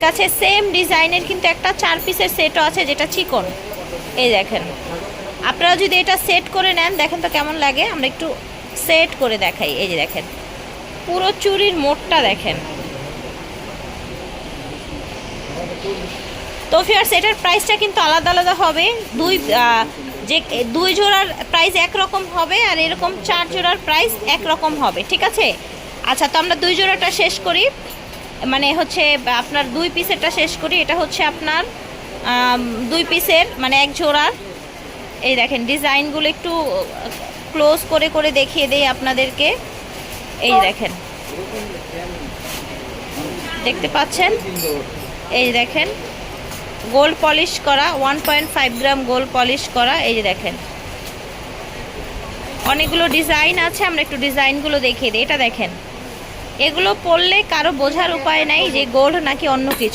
আছে সেম ডিজাইনের কিন্তু একটা 4 পিসের সেটও আছে যেটা চিকন। এই দেখেন, আপনারা যদি এটা সেট করে নেন দেখেন তো কেমন লাগে। আমরা একটু সেট করে দেখাই। এই যে দেখেন পুরো চুড়ির মোটটা দেখেন। তো ফিয়ার্স এটার প্রাইসটা কিন্তু আলাদা আলাদা হবে। যে 2 জোড়ার প্রাইস একরকম হবে আর এরকম 4 জোড়ার প্রাইস একরকম হবে, ঠিক আছে? আচ্ছা, তো আমরা 2 জোড়াটা শেষ করি, মানে হচ্ছে আপনার 2 পিসেরটা শেষ করি। এটা হচ্ছে আপনার 2 পিসের মানে 1 জোড়ার। এই দেখেন ডিজাইনগুলো একটু ক্লোজ করে করে দেখিয়ে দেই আপনাদেরকে। এই দেখেন, দেখতে পাচ্ছেন? এই দেখেন গোল্ড পলিশ করা, 1.5 গ্রাম গোল্ড পলিশ করা। এই যে দেখেন অনেকগুলো ডিজাইন আছে, আমরা একটু ডিজাইনগুলো দেখিয়ে দিই। এটা দেখেন, এগুলো পরলে কারো বোঝার উপায় নাই যে গোল্ড নাকি অন্য কিছু।